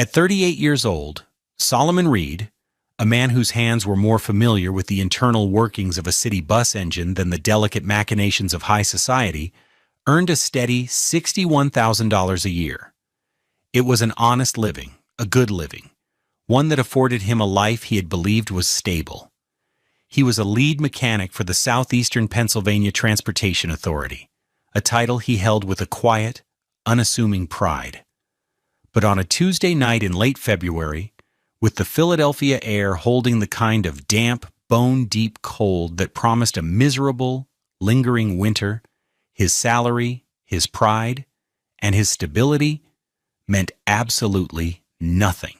At 38 years old, Solomon Reed, a man whose hands were more familiar with the internal workings of a city bus engine than the delicate machinations of high society, earned a steady $61,000 a year. It was an honest living, a good living, one that afforded him a life he had believed was stable. He was a lead mechanic for the Southeastern Pennsylvania Transportation Authority, a title he held with a quiet, unassuming pride. But on a Tuesday night in late February, with the Philadelphia air holding the kind of damp, bone-deep cold that promised a miserable, lingering winter, his salary, his pride, and his stability meant absolutely nothing.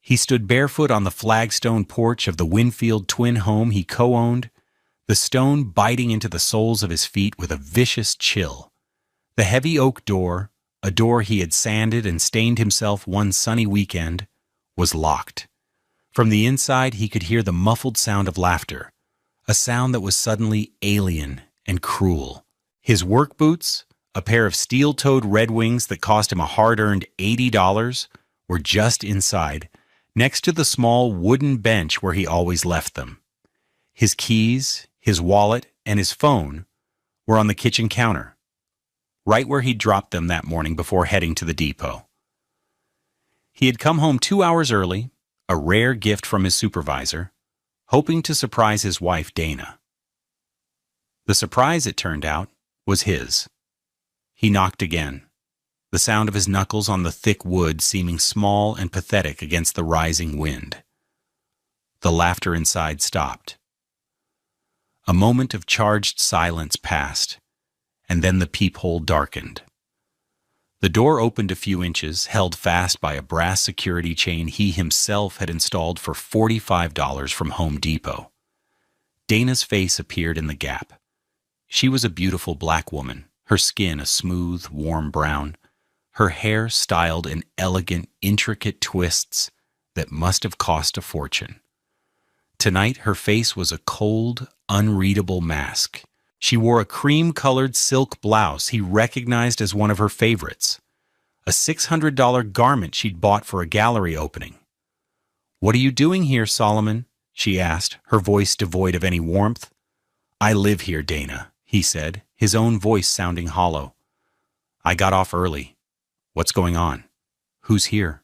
He stood barefoot on the flagstone porch of the Winfield twin home he co-owned, the stone biting into the soles of his feet with a vicious chill. The heavy oak door, a door he had sanded and stained himself one sunny weekend, was locked. From the inside he could hear the muffled sound of laughter, a sound that was suddenly alien and cruel. His work boots, a pair of steel-toed Red Wings that cost him a hard-earned $80, were just inside, next to the small wooden bench where he always left them. His keys, his wallet, and his phone were on the kitchen counter, right where he'd dropped them that morning before heading to the depot. He had come home 2 hours early, a rare gift from his supervisor, hoping to surprise his wife, Dana. The surprise, it turned out, was his. He knocked again, the sound of his knuckles on the thick wood seeming small and pathetic against the rising wind. The laughter inside stopped. A moment of charged silence passed, and then the peephole darkened. The door opened a few inches, held fast by a brass security chain he himself had installed for $45 from Home Depot. Dana's face appeared in the gap. She was a beautiful black woman, her skin a smooth, warm brown, her hair styled in elegant, intricate twists that must have cost a fortune. Tonight her face was a cold, unreadable mask. She wore a cream-colored silk blouse he recognized as one of her favorites, a $600 garment she'd bought for a gallery opening. "What are you doing here, Solomon?" she asked, her voice devoid of any warmth. "I live here, Dana," he said, his own voice sounding hollow. "I got off early. What's going on? Who's here?"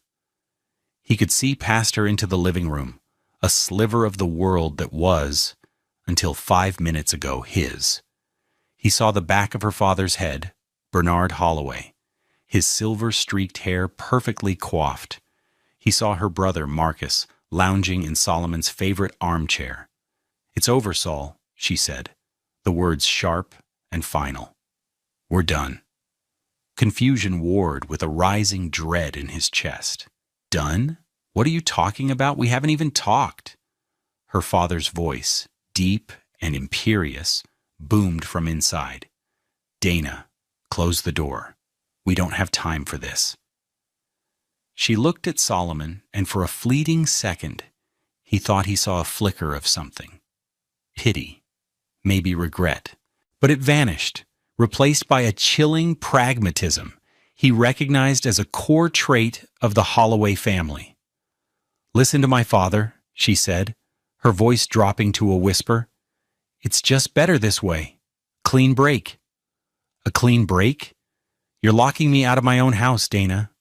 He could see past her into the living room, a sliver of the world that was, until 5 minutes ago, his. He saw the back of her father's head, Bernard Holloway, his silver-streaked hair perfectly coiffed. He saw her brother, Marcus, lounging in Solomon's favorite armchair. "It's over, Saul," she said, the words sharp and final. "We're done." Confusion warred with a rising dread in his chest. "Done? What are you talking about? We haven't even talked." Her father's voice, deep and imperious, boomed from inside. "Dana, close the door. We don't have time for this." She looked at Solomon, and for a fleeting second, he thought he saw a flicker of something. Pity, maybe regret. But it vanished, replaced by a chilling pragmatism he recognized as a core trait of the Holloway family. "Listen to my father," she said, her voice dropping to a whisper. "It's just better this way. Clean break." "A clean break? You're locking me out of my own house, Dana.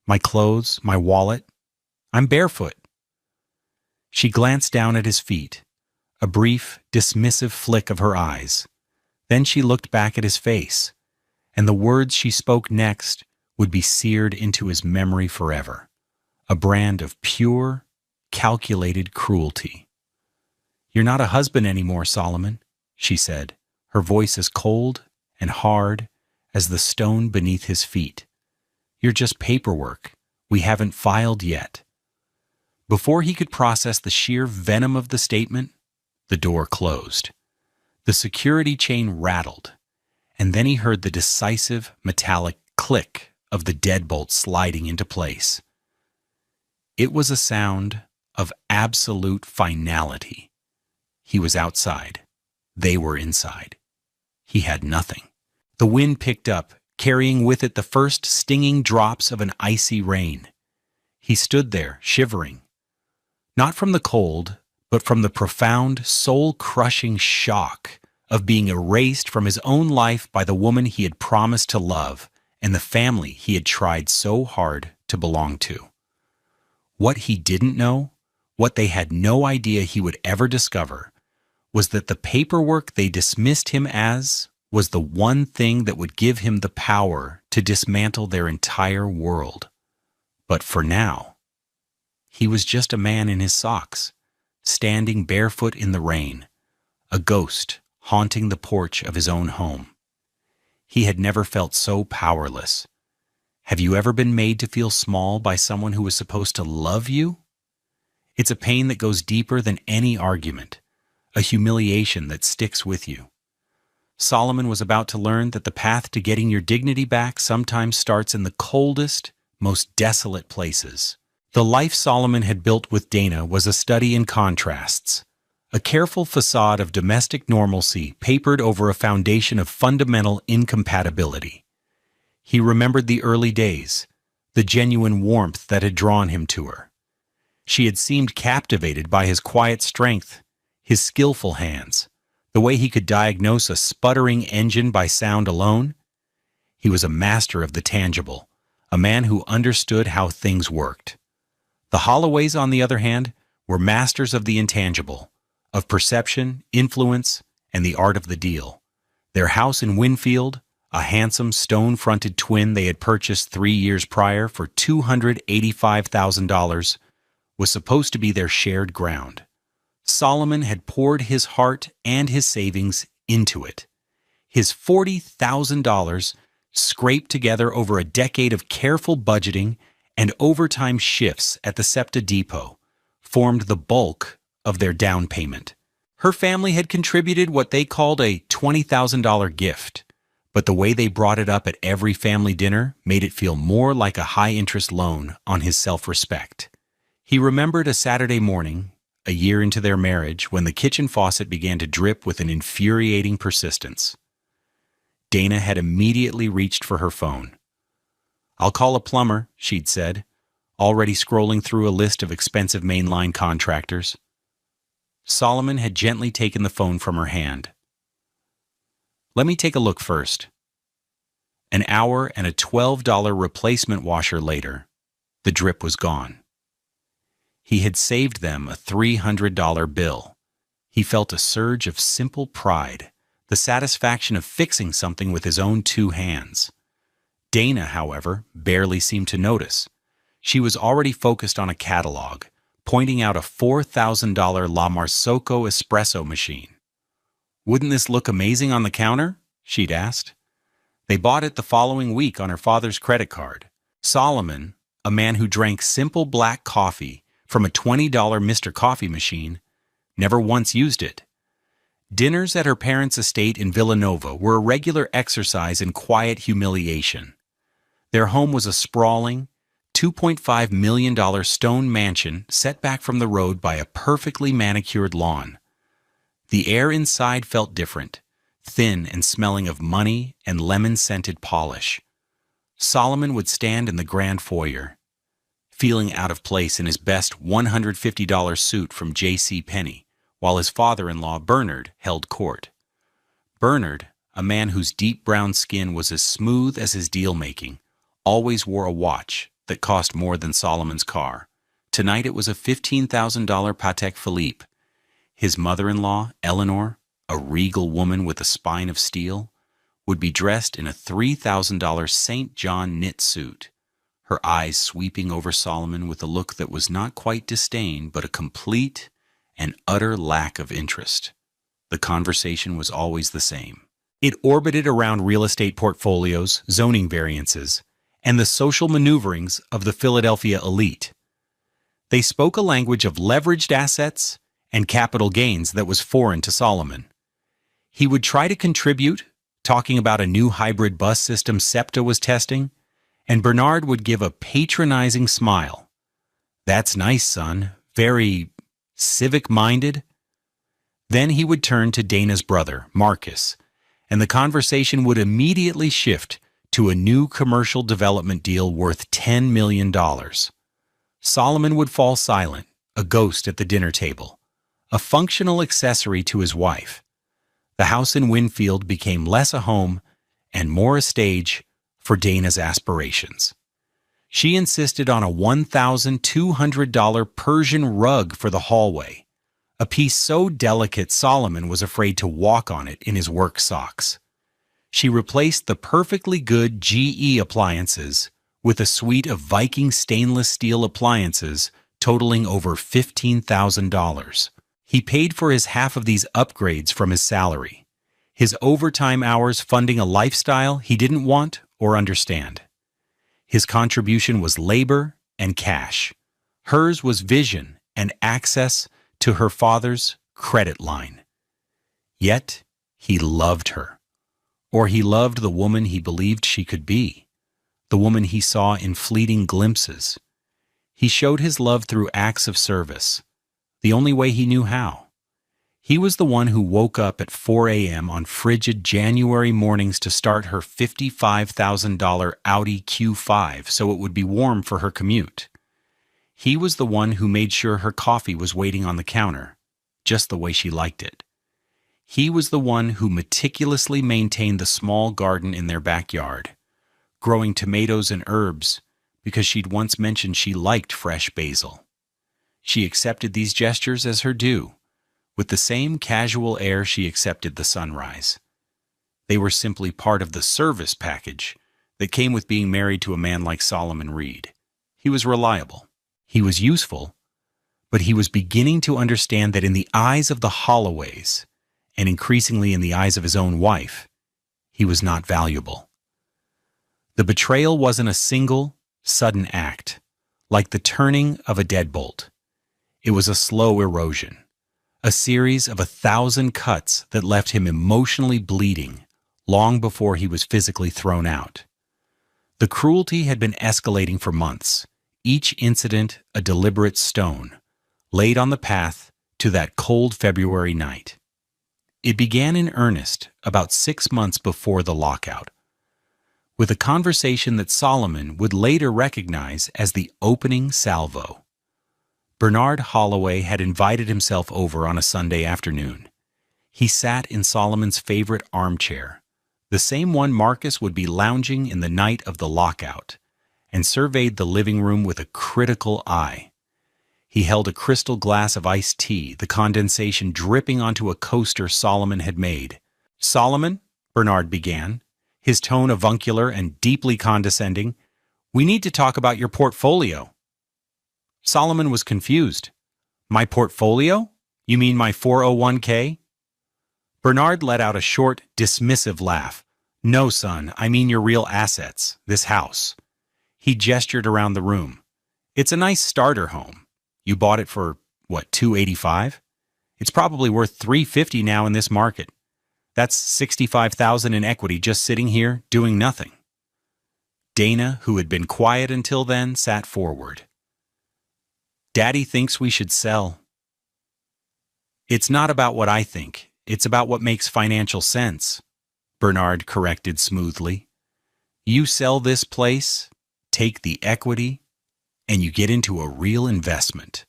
My clothes, my wallet. I'm barefoot." She glanced down at his feet, a brief, dismissive flick of her eyes. Then she looked back at his face, and the words she spoke next would be seared into his memory forever, a brand of pure, calculated cruelty. "You're not a husband anymore, Solomon," she said, her voice as cold and hard as the stone beneath his feet. "You're just paperwork. We haven't filed yet." Before he could process the sheer venom of the statement, the door closed. The security chain rattled, and then he heard the decisive, metallic click of the deadbolt sliding into place. It was a sound of absolute finality. He was outside. They were inside. He had nothing. The wind picked up, carrying with it the first stinging drops of an icy rain. He stood there, shivering, not from the cold, but from the profound, soul-crushing shock of being erased from his own life by the woman he had promised to love and the family he had tried so hard to belong to. What he didn't know, what they had no idea he would ever discover, was that the paperwork they dismissed him as was the one thing that would give him the power to dismantle their entire world. But for now, he was just a man in his socks, standing barefoot in the rain, a ghost haunting the porch of his own home. He had never felt so powerless. Have you ever been made to feel small by someone who was supposed to love you? It's a pain that goes deeper than any argument, a humiliation that sticks with you. Solomon was about to learn that the path to getting your dignity back sometimes starts in the coldest, most desolate places. The life Solomon had built with Dana was a study in contrasts, a careful facade of domestic normalcy papered over a foundation of fundamental incompatibility. He remembered the early days, the genuine warmth that had drawn him to her. She had seemed captivated by his quiet strength, his skillful hands, the way he could diagnose a sputtering engine by sound alone. He was a master of the tangible, a man who understood how things worked. The Holloways, on the other hand, were masters of the intangible, of perception, influence, and the art of the deal. Their house in Winfield, a handsome stone-fronted twin they had purchased 3 years prior for $285,000, was supposed to be their shared ground. Solomon had poured his heart and his savings into it. His $40,000, scraped together over a decade of careful budgeting and overtime shifts at the SEPTA depot, formed the bulk of their down payment. Her family had contributed what they called a $20,000 gift, but the way they brought it up at every family dinner made it feel more like a high-interest loan on his self-respect. He remembered a Saturday morning, a year into their marriage, when the kitchen faucet began to drip with an infuriating persistence. Dana had immediately reached for her phone. "I'll call a plumber," she'd said, already scrolling through a list of expensive mainline contractors. Solomon had gently taken the phone from her hand. "Let me take a look first." An hour and a $12 replacement washer later, the drip was gone. He had saved them a $300 bill. He felt a surge of simple pride, the satisfaction of fixing something with his own two hands. Dana, however, barely seemed to notice. She was already focused on a catalog, pointing out a $4,000 La Marzocco espresso machine. "Wouldn't this look amazing on the counter?" she'd asked. They bought it the following week on her father's credit card. Solomon, a man who drank simple black coffee from a $20 Mr. Coffee machine, never once used it. Dinners at her parents' estate in Villanova were a regular exercise in quiet humiliation. Their home was a sprawling, $2.5 million stone mansion set back from the road by a perfectly manicured lawn. The air inside felt different, thin and smelling of money and lemon-scented polish. Solomon would stand in the grand foyer, feeling out of place in his best $150 suit from J.C. Penney, while his father-in-law, Bernard, held court. Bernard, a man whose deep brown skin was as smooth as his deal-making, always wore a watch that cost more than Solomon's car. Tonight it was a $15,000 Patek Philippe. His mother-in-law, Eleanor, a regal woman with a spine of steel, would be dressed in a $3,000 St. John knit suit, her eyes sweeping over Solomon with a look that was not quite disdain but a complete and utter lack of interest. The conversation was always the same. It orbited around real estate portfolios, zoning variances, and the social maneuverings of the Philadelphia elite. They spoke a language of leveraged assets and capital gains that was foreign to Solomon. He would try to contribute, talking about a new hybrid bus system SEPTA was testing, and Bernard would give a patronizing smile. "That's nice, son. Very civic-minded." Then he would turn to Dana's brother, Marcus, and the conversation would immediately shift to a new commercial development deal worth $10 million. Solomon would fall silent, a ghost at the dinner table, a functional accessory to his wife. The house in Winfield became less a home and more a stage for Dana's aspirations. She insisted on a $1,200 Persian rug for the hallway, a piece so delicate Solomon was afraid to walk on it in his work socks. She replaced the perfectly good GE appliances with a suite of Viking stainless steel appliances totaling over $15,000. He paid for his half of these upgrades from his salary, his overtime hours funding a lifestyle he didn't want or understand. His contribution was labor and cash. Hers was vision and access to her father's credit line. Yet, he loved her. Or he loved the woman he believed she could be, the woman he saw in fleeting glimpses. He showed his love through acts of service, the only way he knew how. He was the one who woke up at 4 a.m. on frigid January mornings to start her $55,000 Audi Q5 so it would be warm for her commute. He was the one who made sure her coffee was waiting on the counter, just the way she liked it. He was the one who meticulously maintained the small garden in their backyard, growing tomatoes and herbs because she'd once mentioned she liked fresh basil. She accepted these gestures as her due, with the same casual air she accepted the sunrise. They were simply part of the service package that came with being married to a man like Solomon Reed. He was reliable. He was useful, but he was beginning to understand that in the eyes of the Holloways, and increasingly in the eyes of his own wife, he was not valuable. The betrayal wasn't a single, sudden act, like the turning of a deadbolt. It was a slow erosion, a series of 1,000 cuts that left him emotionally bleeding long before he was physically thrown out. The cruelty had been escalating for months, each incident a deliberate stone, laid on the path to that cold February night. It began in earnest about 6 months before the lockout, with a conversation that Solomon would later recognize as the opening salvo. Bernard Holloway had invited himself over on a Sunday afternoon. He sat in Solomon's favorite armchair, the same one Marcus would be lounging in the night of the lockout, and surveyed the living room with a critical eye. He held a crystal glass of iced tea, the condensation dripping onto a coaster Solomon had made. "Solomon," Bernard began, his tone avuncular and deeply condescending, "we need to talk about your portfolio." Solomon was confused. "My portfolio? You mean my 401k?" Bernard let out a short, dismissive laugh. "No, son, I mean your real assets, this house." He gestured around the room. "It's a nice starter home. You bought it for, what, $285? It's probably worth $350 now in this market. That's $65,000 in equity just sitting here doing nothing." Dana, who had been quiet until then, sat forward. "Daddy thinks we should sell." "It's not about what I think. It's about what makes financial sense," Bernard corrected smoothly. "You sell this place, take the equity, and you get into a real investment,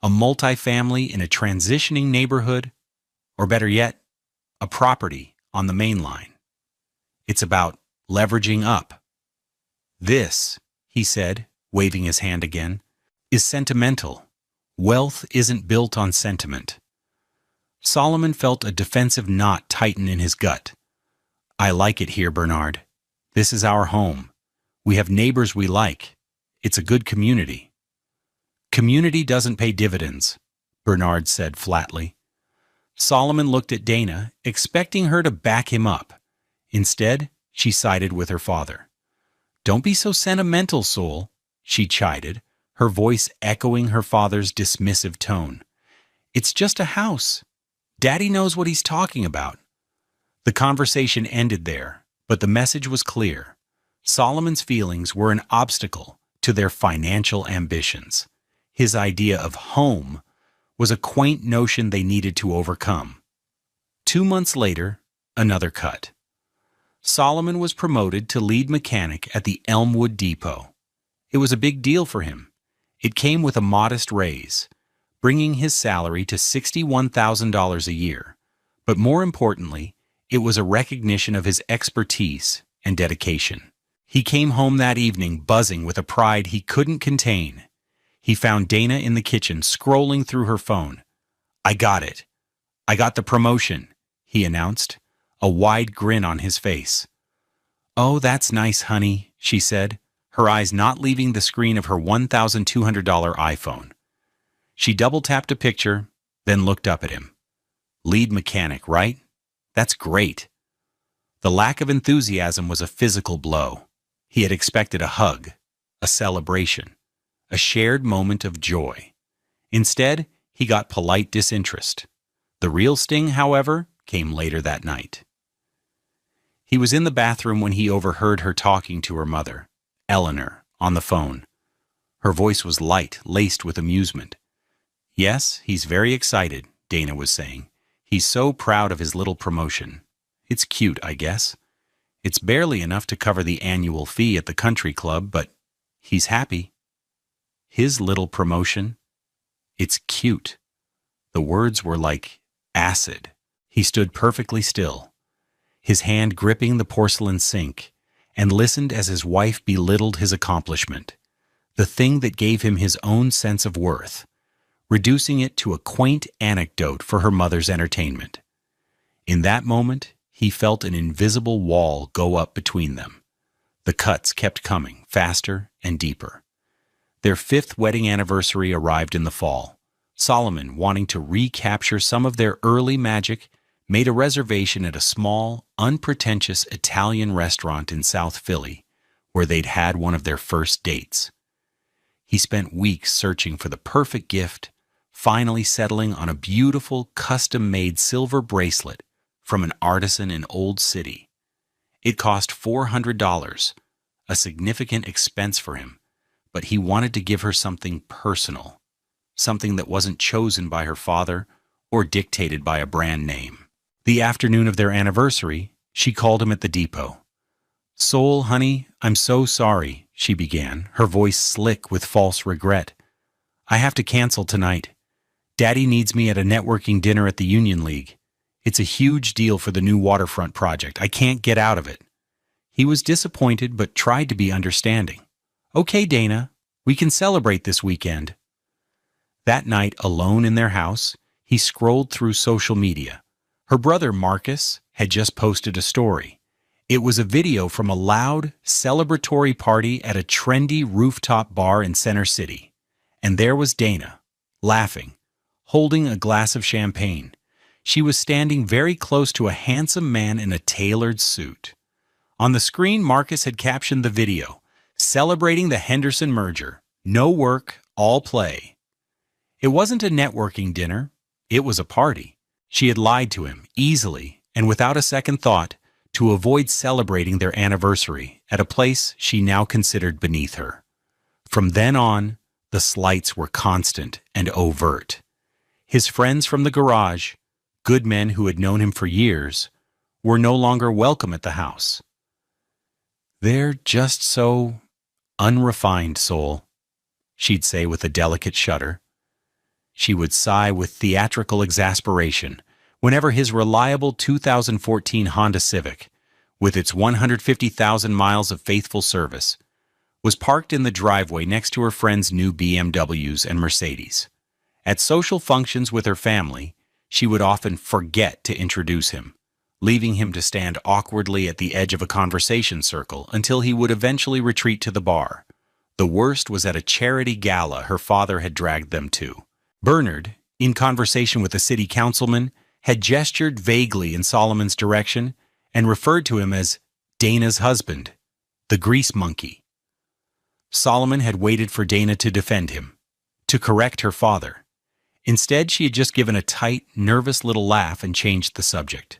a multifamily in a transitioning neighborhood, or better yet, a property on the main line. It's about leveraging up. This," he said, waving his hand again, "is sentimental. Wealth isn't built on sentiment." Solomon felt a defensive knot tighten in his gut. "I like it here, Bernard. This is our home. We have neighbors we like. It's a good community." "Community doesn't pay dividends," Bernard said flatly. Solomon looked at Dana, expecting her to back him up. Instead, she sided with her father. "Don't be so sentimental, Sol," she chided, her voice echoing her father's dismissive tone. "It's just a house. Daddy knows what he's talking about." The conversation ended there, but the message was clear. Solomon's feelings were an obstacle to their financial ambitions. His idea of home was a quaint notion they needed to overcome. 2 months later, another cut. Solomon was promoted to lead mechanic at the Elmwood Depot. It was a big deal for him. It came with a modest raise, bringing his salary to $61,000 a year. But more importantly, it was a recognition of his expertise and dedication. He came home that evening buzzing with a pride he couldn't contain. He found Dana in the kitchen scrolling through her phone. "I got it. I got the promotion," he announced, a wide grin on his face. "Oh, that's nice, honey," she said, her eyes not leaving the screen of her $1,200 iPhone. She double-tapped a picture, then looked up at him. "Lead mechanic, right? That's great." The lack of enthusiasm was a physical blow. He had expected a hug, a celebration, a shared moment of joy. Instead, he got polite disinterest. The real sting, however, came later that night. He was in the bathroom when he overheard her talking to her mother, Eleanor, on the phone. Her voice was light, laced with amusement. "Yes, he's very excited," Dana was saying. "He's so proud of his little promotion. It's cute, I guess. It's barely enough to cover the annual fee at the country club, but he's happy." His little promotion? It's cute. The words were like acid. He stood perfectly still, his hand gripping the porcelain sink, and listened as his wife belittled his accomplishment, the thing that gave him his own sense of worth, reducing it to a quaint anecdote for her mother's entertainment. In that moment, he felt an invisible wall go up between them. The cuts kept coming, faster and deeper. Their 5th wedding anniversary arrived in the fall. Solomon, wanting to recapture some of their early magic, made a reservation at a small, unpretentious Italian restaurant in South Philly, where they'd had one of their first dates. He spent weeks searching for the perfect gift, finally settling on a beautiful, custom-made silver bracelet from an artisan in Old City. It cost $400, a significant expense for him, but he wanted to give her something personal, something that wasn't chosen by her father or dictated by a brand name. The afternoon of their anniversary, she called him at the depot. "Soul, honey, I'm so sorry," she began, her voice slick with false regret. "I have to cancel tonight. Daddy needs me at a networking dinner at the Union League. It's a huge deal for the new waterfront project. I can't get out of it." He was disappointed but tried to be understanding. "Okay, Dana, we can celebrate this weekend." That night, alone in their house, he scrolled through social media. Her brother, Marcus, had just posted a story. It was a video from a loud, celebratory party at a trendy rooftop bar in Center City. And there was Dana, laughing, holding a glass of champagne. She was standing very close to a handsome man in a tailored suit. On the screen, Marcus had captioned the video, "Celebrating the Henderson merger. No work, all play." It wasn't a networking dinner. It was a party. She had lied to him, easily, and without a second thought, to avoid celebrating their anniversary at a place she now considered beneath her. From then on, the slights were constant and overt. His friends from the garage, good men who had known him for years, were no longer welcome at the house. "They're just so unrefined, Soul," she'd say with a delicate shudder. She would sigh with theatrical exasperation whenever his reliable 2014 Honda Civic, with its 150,000 miles of faithful service, was parked in the driveway next to her friends' new BMWs and Mercedes. At social functions with her family, she would often forget to introduce him, leaving him to stand awkwardly at the edge of a conversation circle until he would eventually retreat to the bar. The worst was at a charity gala her father had dragged them to. Bernard, in conversation with a city councilman, had gestured vaguely in Solomon's direction and referred to him as Dana's husband, the grease monkey. Solomon had waited for Dana to defend him, to correct her father. Instead, she had just given a tight, nervous little laugh and changed the subject.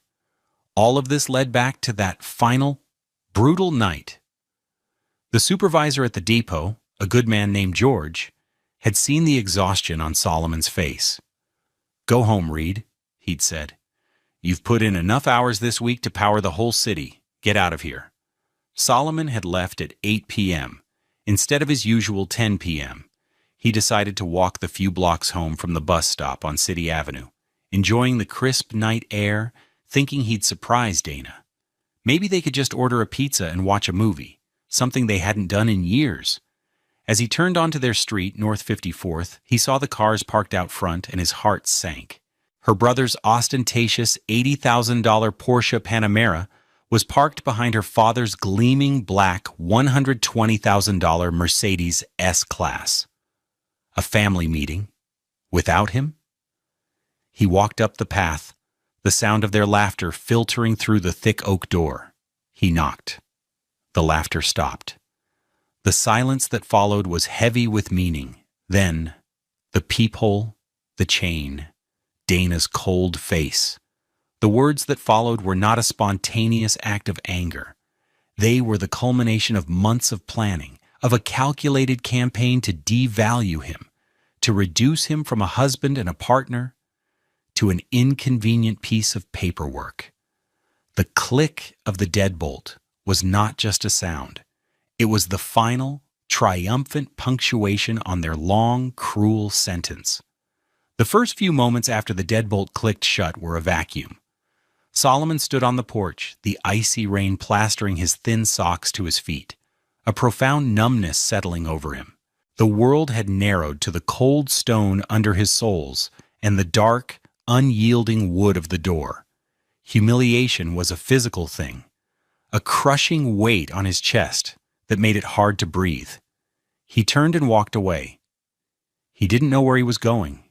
All of this led back to that final, brutal night. The supervisor at the depot, a good man named George, had seen the exhaustion on Solomon's face. "Go home, Reed," he'd said. "You've put in enough hours this week to power the whole city. Get out of here." Solomon had left at 8 p.m. instead of his usual 10 p.m. He decided to walk the few blocks home from the bus stop on City Avenue, enjoying the crisp night air, thinking he'd surprise Dana. Maybe they could just order a pizza and watch a movie, something they hadn't done in years. As he turned onto their street, North 54th, he saw the cars parked out front and his heart sank. Her brother's ostentatious $80,000 Porsche Panamera was parked behind her father's gleaming black $120,000 Mercedes S-Class. A family meeting? Without him? He walked up the path, the sound of their laughter filtering through the thick oak door. He knocked. The laughter stopped. The silence that followed was heavy with meaning. Then, the peephole, the chain, Dana's cold face. The words that followed were not a spontaneous act of anger. They were the culmination of months of planning, of a calculated campaign to devalue him, to reduce him from a husband and a partner to an inconvenient piece of paperwork. The click of the deadbolt was not just a sound. It was the final, triumphant punctuation on their long, cruel sentence. The first few moments after the deadbolt clicked shut were a vacuum. Solomon stood on the porch, the icy rain plastering his thin socks to his feet, a profound numbness settling over him. The world had narrowed to the cold stone under his soles and the dark, unyielding wood of the door. Humiliation was a physical thing, a crushing weight on his chest that made it hard to breathe. He turned and walked away. He didn't know where he was going.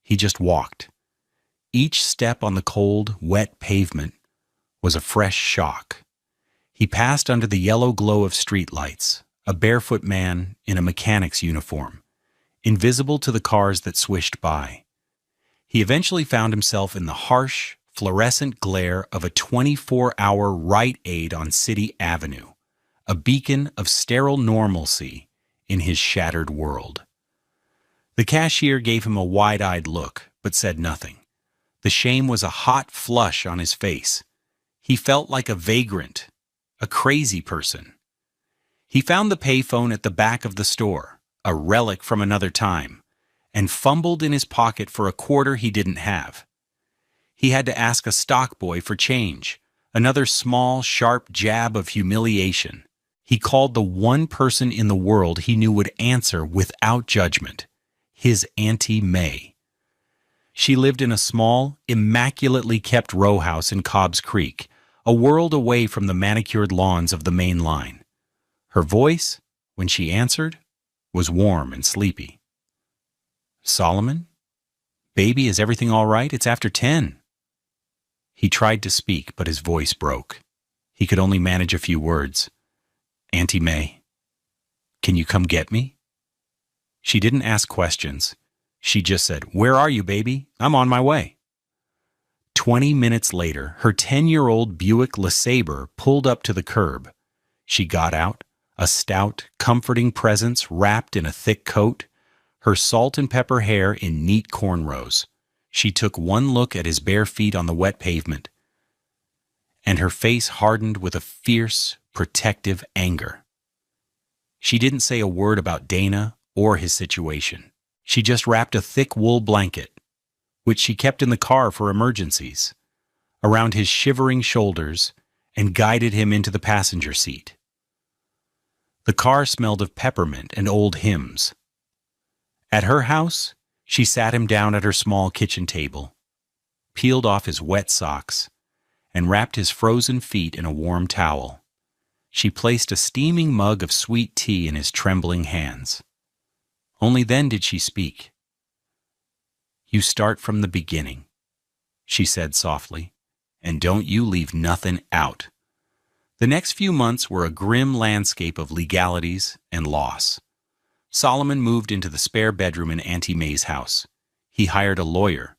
He just walked. Each step on the cold, wet pavement was a fresh shock. He passed under the yellow glow of streetlights, a barefoot man in a mechanic's uniform, invisible to the cars that swished by. He eventually found himself in the harsh, fluorescent glare of a 24-hour Rite Aid on City Avenue, a beacon of sterile normalcy in his shattered world. The cashier gave him a wide-eyed look, but said nothing. The shame was a hot flush on his face. He felt like a vagrant, a crazy person. He found the payphone at the back of the store, a relic from another time, and fumbled in his pocket for a quarter he didn't have. He had to ask a stock boy for change, another small, sharp jab of humiliation. He called the one person in the world he knew would answer without judgment, his Auntie May. She lived in a small, immaculately kept row house in Cobb's Creek, a world away from the manicured lawns of the main line. Her voice, when she answered, was warm and sleepy. "Solomon? Baby, is everything all right? It's after 10. He tried to speak, but his voice broke. He could only manage a few words. "Auntie May, can you come get me?" She didn't ask questions. She just said, "Where are you, baby? I'm on my way." 20 minutes later, her 10-year-old Buick LeSabre pulled up to the curb. She got out, a stout, comforting presence wrapped in a thick coat, her salt and pepper hair in neat cornrows. She took one look at his bare feet on the wet pavement, and her face hardened with a fierce, protective anger. She didn't say a word about Dana or his situation. She just wrapped a thick wool blanket, which she kept in the car for emergencies, around his shivering shoulders and guided him into the passenger seat. The car smelled of peppermint and old hymns. At her house, she sat him down at her small kitchen table, peeled off his wet socks, and wrapped his frozen feet in a warm towel. She placed a steaming mug of sweet tea in his trembling hands. Only then did she speak. "You start from the beginning," she said softly, "and don't you leave nothing out." The next few months were a grim landscape of legalities and loss. Solomon moved into the spare bedroom in Auntie May's house. He hired a lawyer,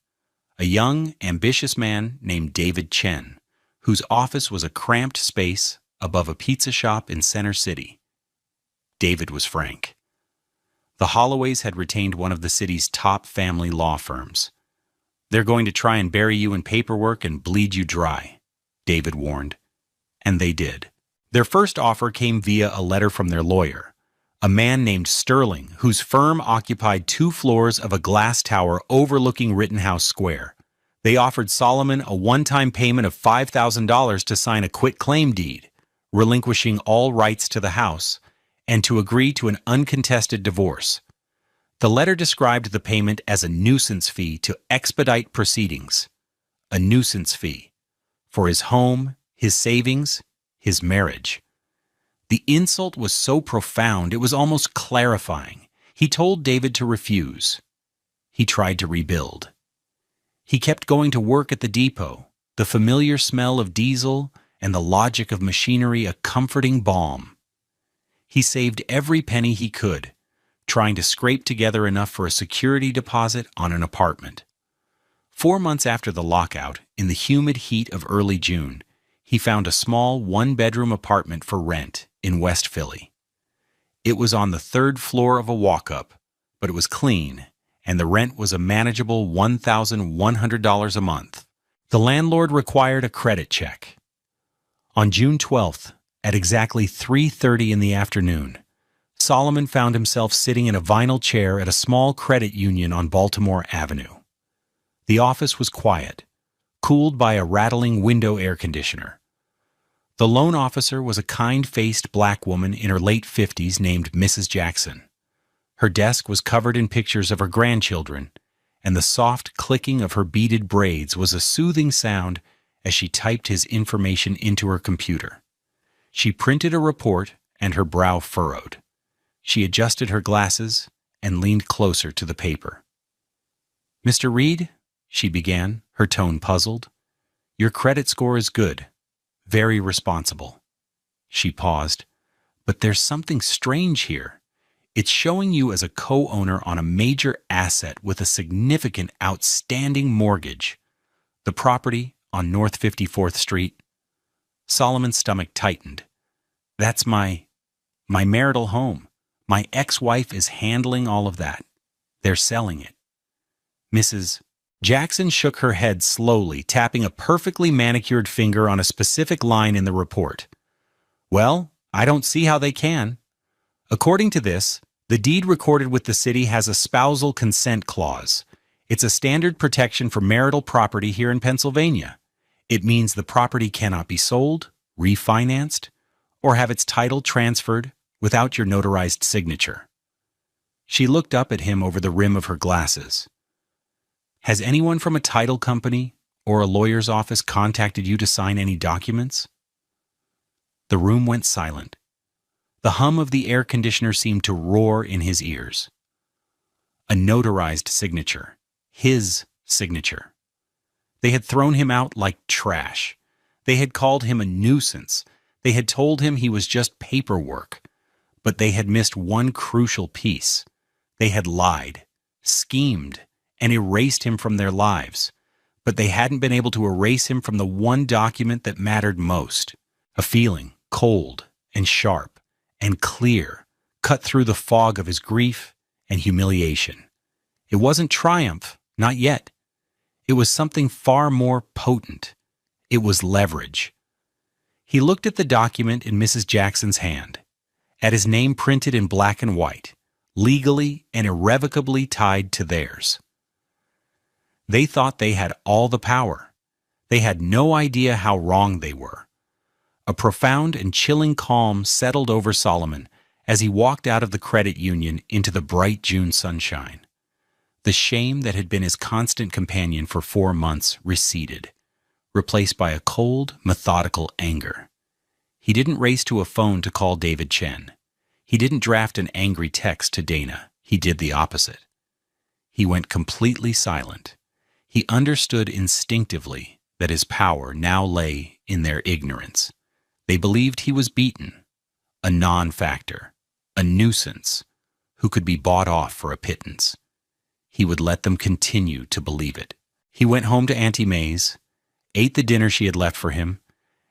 a young, ambitious man named David Chen, whose office was a cramped space above a pizza shop in Center City. David was frank. The Holloways had retained one of the city's top family law firms. "They're going to try and bury you in paperwork and bleed you dry," David warned. And they did. Their first offer came via a letter from their lawyer, a man named Sterling, whose firm occupied 2 floors of a glass tower overlooking Rittenhouse Square. They offered Solomon a one-time payment of $5,000 to sign a quitclaim deed, relinquishing all rights to the house, and to agree to an uncontested divorce. The letter described the payment as a nuisance fee to expedite proceedings. A nuisance fee for his home, his savings, his marriage. The insult was so profound it was almost clarifying. He told David to refuse. He tried to rebuild. He kept going to work at the depot, the familiar smell of diesel and the logic of machinery a comforting balm. He saved every penny he could, trying to scrape together enough for a security deposit on an apartment. 4 months after the lockout, in the humid heat of early June, he found a small 1-bedroom apartment for rent in West Philly. It was on the 3rd floor of a walk-up, but it was clean, and the rent was a manageable $1,100 a month. The landlord required a credit check. On June 12th, at exactly 3:30 in the afternoon, Solomon found himself sitting in a vinyl chair at a small credit union on Baltimore Avenue. The office was quiet, cooled by a rattling window air conditioner. The loan officer was a kind-faced black woman in her late 50s named Mrs. Jackson. Her desk was covered in pictures of her grandchildren, and the soft clicking of her beaded braids was a soothing sound as she typed his information into her computer. She printed a report, and her brow furrowed. She adjusted her glasses and leaned closer to the paper. "Mr. Reed," she began, her tone puzzled, "your credit score is good. Very responsible." She paused. "But there's something strange here. It's showing you as a co-owner on a major asset with a significant outstanding mortgage. The property on North 54th Street." Solomon's stomach tightened. "That's my marital home. My ex-wife is handling all of that. They're selling it." Mrs. Jackson shook her head slowly, tapping a perfectly manicured finger on a specific line in the report. "Well, I don't see how they can. According to this, the deed recorded with the city has a spousal consent clause. It's a standard protection for marital property here in Pennsylvania. It means the property cannot be sold, refinanced, or have its title transferred without your notarized signature." She looked up at him over the rim of her glasses. "Has anyone from a title company or a lawyer's office contacted you to sign any documents?" The room went silent. The hum of the air conditioner seemed to roar in his ears. A notarized signature. His signature. They had thrown him out like trash. They had called him a nuisance. They had told him he was just paperwork. But they had missed one crucial piece. They had lied, schemed, and erased him from their lives. But they hadn't been able to erase him from the one document that mattered most. A feeling, cold and sharp and clear, cut through the fog of his grief and humiliation. It wasn't triumph, not yet. It was something far more potent. It was leverage. He looked at the document in Mrs. Jackson's hand, at his name printed in black and white, legally and irrevocably tied to theirs. They thought they had all the power. They had no idea how wrong they were. A profound and chilling calm settled over Solomon as he walked out of the credit union into the bright June sunshine. The shame that had been his constant companion for 4 months receded, replaced by a cold, methodical anger. He didn't race to a phone to call David Chen. He didn't draft an angry text to Dana. He did the opposite. He went completely silent. He understood instinctively that his power now lay in their ignorance. They believed he was beaten, a non-factor, a nuisance, who could be bought off for a pittance. He would let them continue to believe it. He went home to Auntie May's, ate the dinner she had left for him,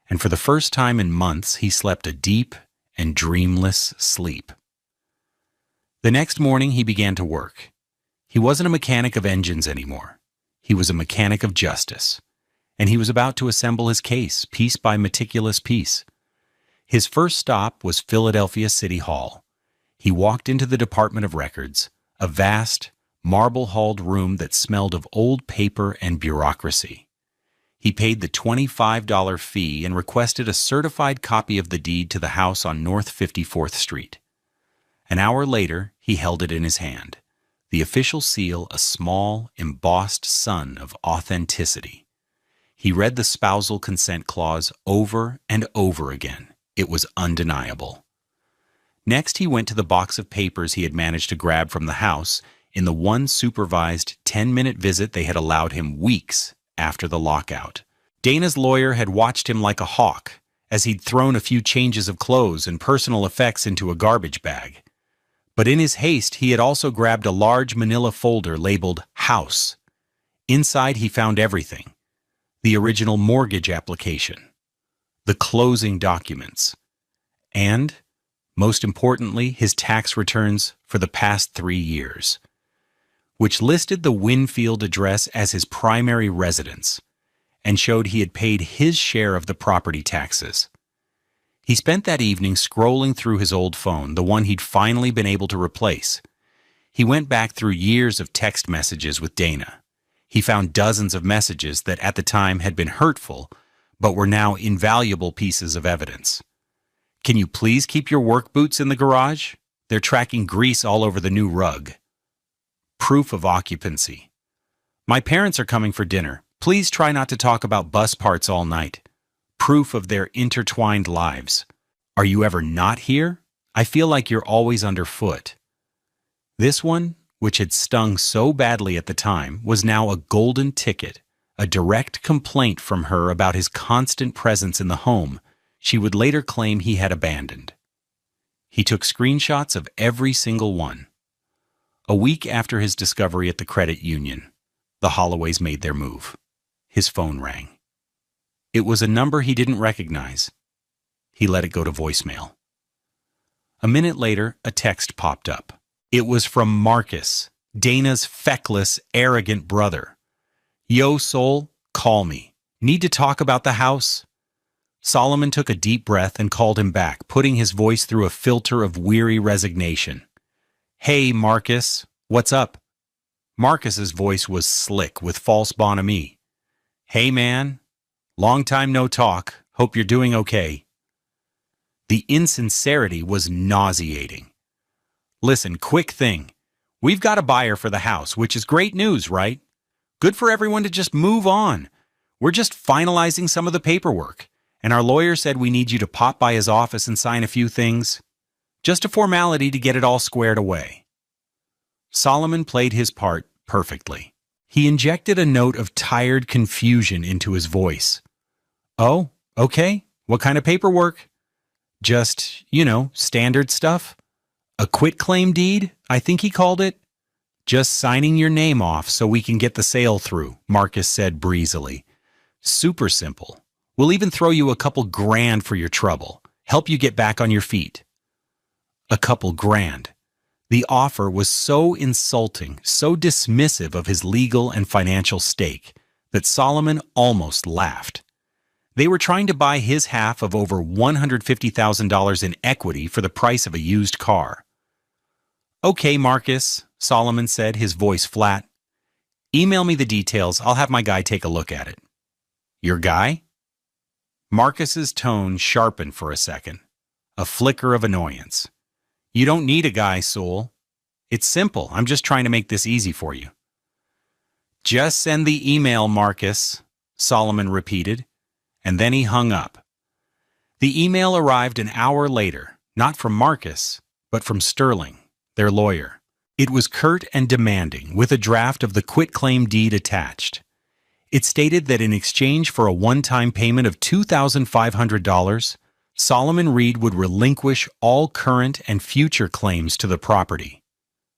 and for the first time in months he slept a deep and dreamless sleep. The next morning he began to work. He wasn't a mechanic of engines anymore. He was a mechanic of justice, and he was about to assemble his case piece by meticulous piece. His first stop was Philadelphia City Hall. He walked into the Department of Records, a vast, marble-halled room that smelled of old paper and bureaucracy. He paid the $25 fee and requested a certified copy of the deed to the house on North 54th Street. An hour later, he held it in his hand, the official seal a small, embossed sun of authenticity. He read the spousal consent clause over and over again. It was undeniable. Next, he went to the box of papers he had managed to grab from the house in the one supervised 10-minute visit they had allowed him weeks after the lockout. Dana's lawyer had watched him like a hawk as he'd thrown a few changes of clothes and personal effects into a garbage bag. But in his haste, he had also grabbed a large manila folder labeled House. Inside, he found everything: the original mortgage application, the closing documents, and, most importantly, his tax returns for the past 3 years, which listed the Winfield address as his primary residence and showed he had paid his share of the property taxes. He spent that evening scrolling through his old phone, the one he'd finally been able to replace. He went back through years of text messages with Dana. He found dozens of messages that at the time had been hurtful, but were now invaluable pieces of evidence. "Can you please keep your work boots in the garage? They're tracking grease all over the new rug." Proof of occupancy. "My parents are coming for dinner. Please try not to talk about bus parts all night." Proof of their intertwined lives. "Are you ever not here? I feel like you're always underfoot." This one, which had stung so badly at the time, was now a golden ticket, a direct complaint from her about his constant presence in the home she would later claim he had abandoned. He took screenshots of every single one. A week after his discovery at the credit union, the Holloways made their move. His phone rang. It was a number he didn't recognize. He let it go to voicemail. A minute later, a text popped up. It was from Marcus, Dana's feckless, arrogant brother. "Yo, Soul, call me. Need to talk about the house?" Solomon took a deep breath and called him back, putting his voice through a filter of weary resignation. "Hey, Marcus, what's up?" Marcus's voice was slick with false bonhomie. "Hey, man. Long time no talk. Hope you're doing okay." The insincerity was nauseating. "Listen, quick thing. We've got a buyer for the house, which is great news, right? Good for everyone to just move on. We're just finalizing some of the paperwork, and our lawyer said we need you to pop by his office and sign a few things. Just a formality to get it all squared away." Solomon played his part perfectly. He injected a note of tired confusion into his voice. "Oh, okay. What kind of paperwork?" "Just, standard stuff. A quitclaim deed, I think he called it. Just signing your name off so we can get the sale through," Marcus said breezily. "Super simple. We'll even throw you a couple grand for your trouble. Help you get back on your feet." A couple grand. The offer was so insulting, so dismissive of his legal and financial stake, that Solomon almost laughed. They were trying to buy his half of over $150,000 in equity for the price of a used car. "Okay, Marcus," Solomon said, his voice flat. "Email me the details. I'll have my guy take a look at it." "Your guy?" Marcus's tone sharpened for a second, a flicker of annoyance. "You don't need a guy, Soul. It's simple. I'm just trying to make this easy for you." "Just send the email, Marcus," Solomon repeated, and then he hung up. The email arrived an hour later, not from Marcus, but from Sterling, their lawyer. It was curt and demanding, with a draft of the quitclaim deed attached. It stated that in exchange for a one-time payment of $2,500, Solomon Reed would relinquish all current and future claims to the property.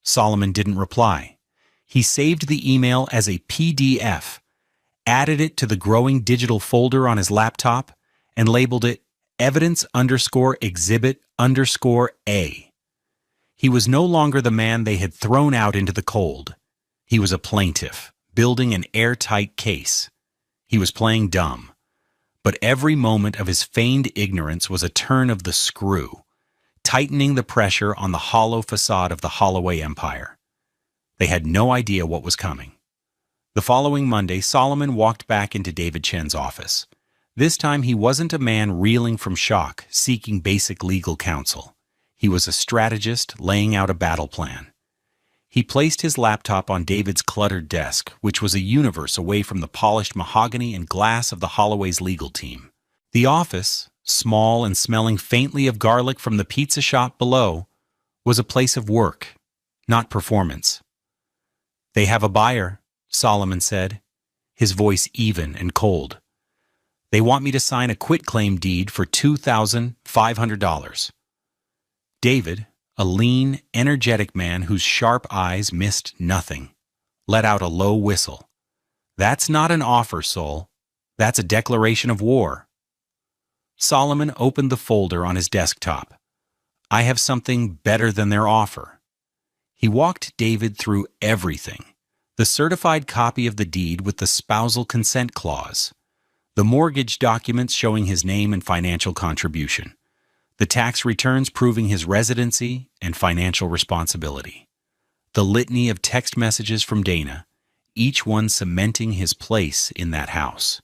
Solomon didn't reply. He saved the email as a PDF, added it to the growing digital folder on his laptop, and labeled it Evidence_Exhibit_A. He was no longer the man they had thrown out into the cold. He was a plaintiff, building an airtight case. He was playing dumb. But every moment of his feigned ignorance was a turn of the screw, tightening the pressure on the hollow facade of the Holloway empire. They had no idea what was coming. The following Monday, Solomon walked back into David Chen's office. This time he wasn't a man reeling from shock, seeking basic legal counsel. He was a strategist laying out a battle plan. He placed his laptop on David's cluttered desk, which was a universe away from the polished mahogany and glass of the Holloway's legal team. The office, small and smelling faintly of garlic from the pizza shop below, was a place of work, not performance. "They have a buyer," Solomon said, his voice even and cold. "They want me to sign a quitclaim deed for $2,500. David, a lean, energetic man whose sharp eyes missed nothing, let out a low whistle. "That's not an offer, Sol. That's a declaration of war." Solomon opened the folder on his desktop. "I have something better than their offer." He walked David through everything. The certified copy of the deed with the spousal consent clause, the mortgage documents showing his name and financial contribution, the tax returns proving his residency and financial responsibility, the litany of text messages from Dana, each one cementing his place in that house.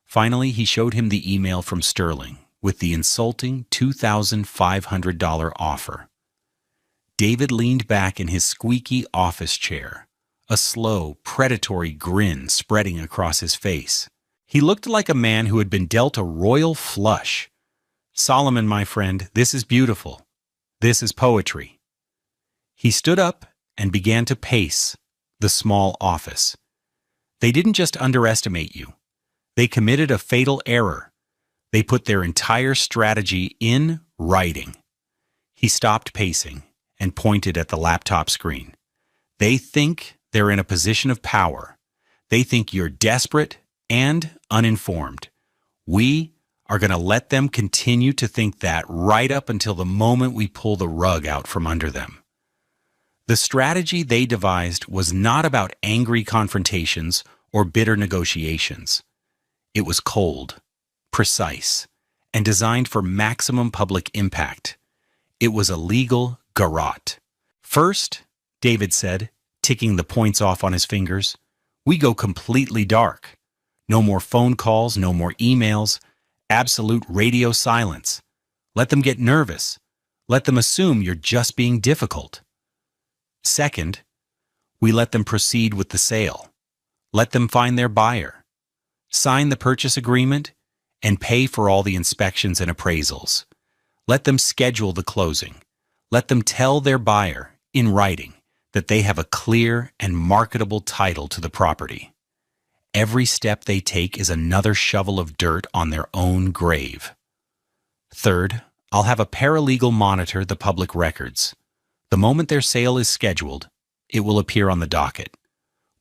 Finally, he showed him the email from Sterling with the insulting $2,500 offer. David leaned back in his squeaky office chair, a slow, predatory grin spreading across his face. He looked like a man who had been dealt a royal flush. "Solomon, my friend, this is beautiful. This is poetry." He stood up and began to pace the small office. "They didn't just underestimate you. They committed a fatal error. They put their entire strategy in writing." He stopped pacing and pointed at the laptop screen. "They think they're in a position of power. They think you're desperate and uninformed. We are going to let them continue to think that right up until the moment we pull the rug out from under them." The strategy they devised was not about angry confrontations or bitter negotiations. It was cold, precise, and designed for maximum public impact. It was a legal garrote. "First," David said, ticking the points off on his fingers, "we go completely dark. No more phone calls, no more emails, absolute radio silence. Let them get nervous. Let them assume you're just being difficult. Second, we let them proceed with the sale. Let them find their buyer, sign the purchase agreement, and pay for all the inspections and appraisals. Let them schedule the closing. Let them tell their buyer, in writing, that they have a clear and marketable title to the property. Every step they take is another shovel of dirt on their own grave. Third, I'll have a paralegal monitor the public records. The moment their sale is scheduled, it will appear on the docket.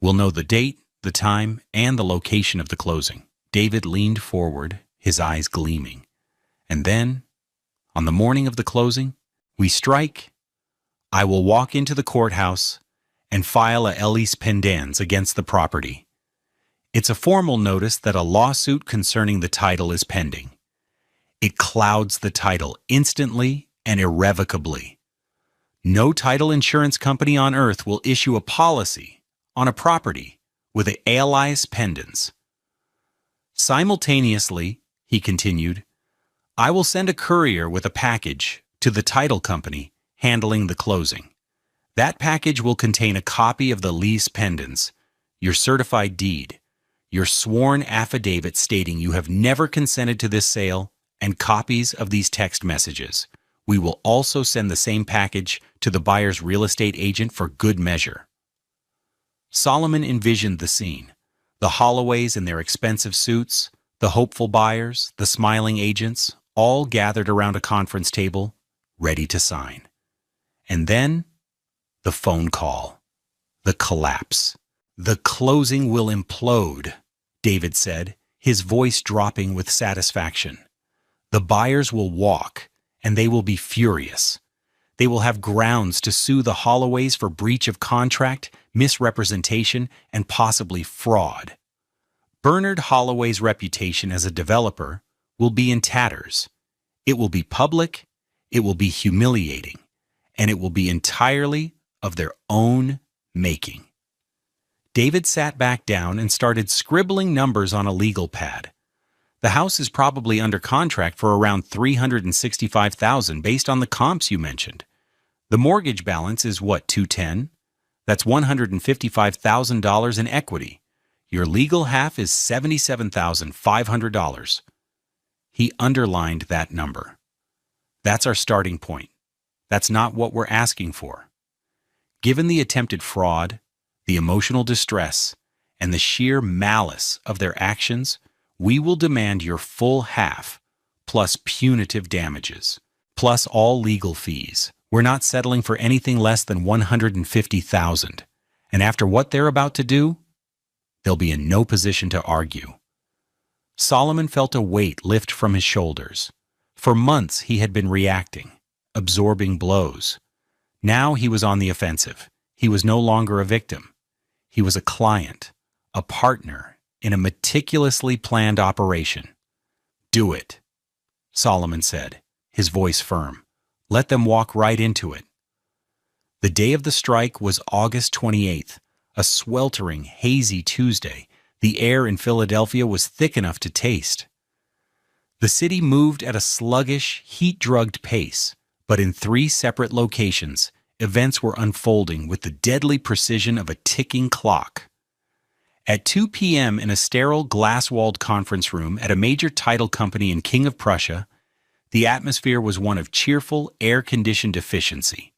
We'll know the date, the time, and the location of the closing." David leaned forward, his eyes gleaming. "And then, on the morning of the closing, we strike. I will walk into the courthouse and file a lis pendens against the property. It's a formal notice that a lawsuit concerning the title is pending. It clouds the title instantly and irrevocably. No title insurance company on earth will issue a policy on a property with a alias pendens. Simultaneously," he continued, "I will send a courier with a package to the title company handling the closing. That package will contain a copy of the lease pendens, your certified deed, your sworn affidavit stating you have never consented to this sale, and copies of these text messages. We will also send the same package to the buyer's real estate agent for good measure." Solomon envisioned the scene. The Holloways in their expensive suits, the hopeful buyers, the smiling agents, all gathered around a conference table, ready to sign. And then, the phone call. The collapse. "The closing will implode," David said, his voice dropping with satisfaction. "The buyers will walk, and they will be furious. They will have grounds to sue the Holloways for breach of contract, misrepresentation, and possibly fraud. Bernard Holloway's reputation as a developer will be in tatters. It will be public, It will be humiliating, and it will be entirely of their own making. David sat back down and started scribbling numbers on a legal pad. The house is probably under contract for around $365,000 based on the comps you mentioned. The mortgage balance is what, $210,000? That's $155,000 in equity. Your legal half is $77,500. He underlined that number. That's our starting point. That's not what we're asking for. Given the attempted fraud, the emotional distress, and the sheer malice of their actions, we will demand your full half, plus punitive damages, plus all legal fees. We're not settling for anything less than $150,000. And after what they're about to do, they'll be in no position to argue. Solomon felt a weight lift from his shoulders. For months he had been reacting, absorbing blows. Now he was on the offensive. He was no longer a victim. He was a client, a partner in a meticulously planned operation. "Do it," Solomon said, his voice firm. "Let them walk right into it." The day of the strike was August 28th, a sweltering, hazy Tuesday. The air in Philadelphia was thick enough to taste. The city moved at a sluggish, heat-drugged pace, but in 3 separate locations, events were unfolding with the deadly precision of a ticking clock. At 2 p.m. in a sterile, glass-walled conference room at a major title company in King of Prussia, the atmosphere was one of cheerful, air-conditioned efficiency.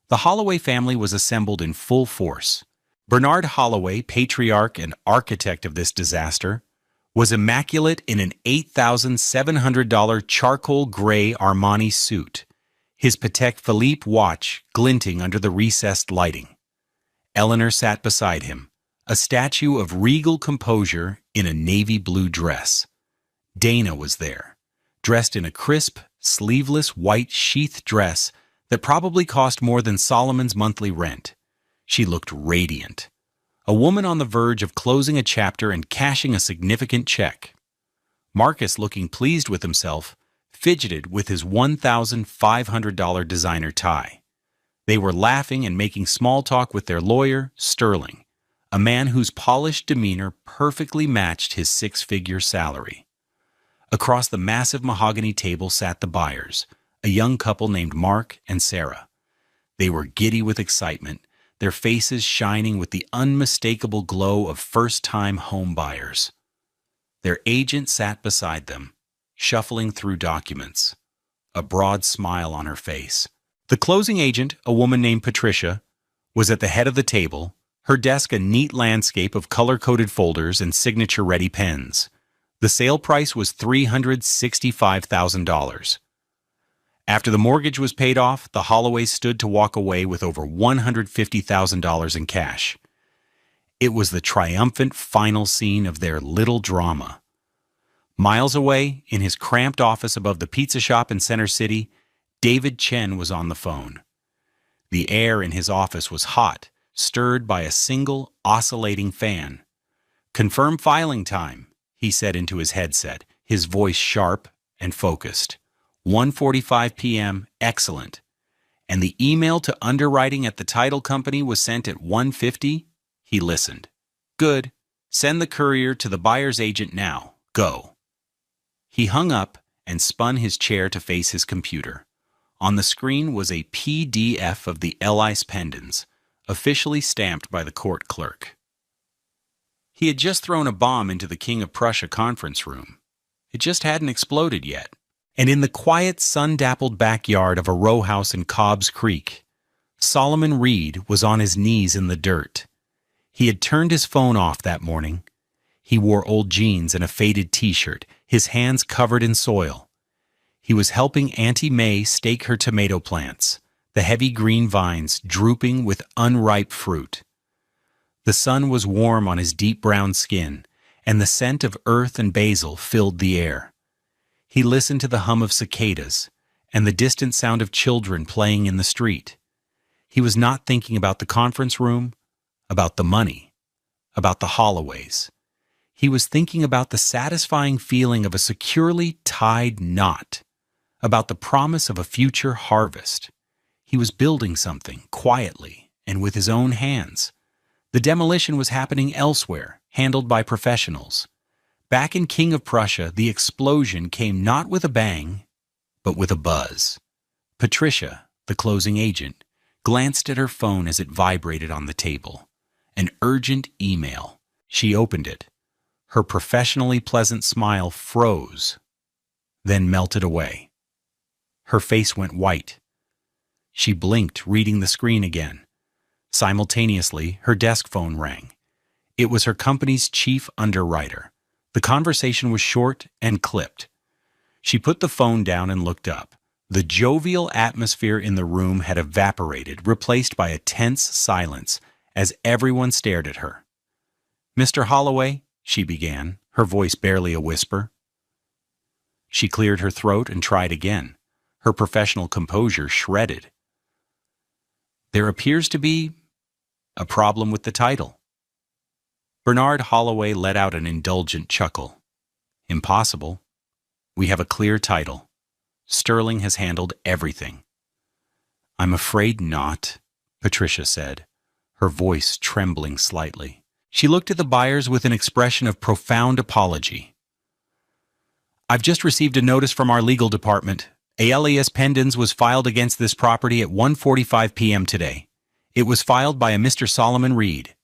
The Holloway family was assembled in full force. Bernard Holloway, patriarch and architect of this disaster, was immaculate in an $8,700 charcoal gray Armani suit, his Patek Philippe watch glinting under the recessed lighting. Eleanor sat beside him, a statue of regal composure in a navy blue dress. Dana was there, dressed in a crisp, sleeveless white sheath dress that probably cost more than Solomon's monthly rent. She looked radiant, a woman on the verge of closing a chapter and cashing a significant check. Marcus, looking pleased with himself, fidgeted with his $1,500 designer tie. They were laughing and making small talk with their lawyer, Sterling, a man whose polished demeanor perfectly matched his 6-figure salary. Across the massive mahogany table sat the buyers, a young couple named Mark and Sarah. They were giddy with excitement, their faces shining with the unmistakable glow of first-time home buyers. Their agent sat beside them, shuffling through documents, a broad smile on her face. The closing agent, a woman named Patricia, was at the head of the table, her desk a neat landscape of color-coded folders and signature-ready pens. The sale price was $365,000. After the mortgage was paid off, the Holloways stood to walk away with over $150,000 in cash. It was the triumphant final scene of their little drama. Miles away, in his cramped office above the pizza shop in Center City, David Chen was on the phone. The air in his office was hot, stirred by a single, oscillating fan. "Confirm filing time," he said into his headset, his voice sharp and focused. 1:45 p.m., excellent. And the email to underwriting at the title company was sent at 1:50? He listened. "Good. Send the courier to the buyer's agent now. Go." He hung up and spun his chair to face his computer. On the screen was a PDF of the Ellis pendants, officially stamped by the court clerk. He had just thrown a bomb into the King of Prussia conference room. It just hadn't exploded yet. And in the quiet, sun-dappled backyard of a row house in Cobb's Creek, Solomon Reed was on his knees in the dirt. He had turned his phone off that morning. He wore old jeans and a faded t-shirt, his hands covered in soil. He was helping Auntie May stake her tomato plants, the heavy green vines drooping with unripe fruit. The sun was warm on his deep brown skin, and the scent of earth and basil filled the air. He listened to the hum of cicadas and the distant sound of children playing in the street. He was not thinking about the conference room, about the money, about the Holloways. He was thinking about the satisfying feeling of a securely tied knot, about the promise of a future harvest. He was building something quietly and with his own hands. The demolition was happening elsewhere, handled by professionals. Back in King of Prussia, the explosion came not with a bang, but with a buzz. Patricia, the closing agent, glanced at her phone as it vibrated on the table. An urgent email. She opened it. Her professionally pleasant smile froze, then melted away. Her face went white. She blinked, reading the screen again. Simultaneously, her desk phone rang. It was her company's chief underwriter. The conversation was short and clipped. She put the phone down and looked up. The jovial atmosphere in the room had evaporated, replaced by a tense silence as everyone stared at her. "Mr. Holloway," she began, her voice barely a whisper. She cleared her throat and tried again, her professional composure shredded. "There appears to be a problem with the title." Bernard Holloway let out an indulgent chuckle. "Impossible. We have a clear title. Sterling has handled everything." "I'm afraid not," Patricia said, her voice trembling slightly. She looked at the buyers with an expression of profound apology. "I've just received a notice from our legal department. Alias Pendens was filed against this property at 1:45 p.m. today. It was filed by a Mr. Solomon Reed."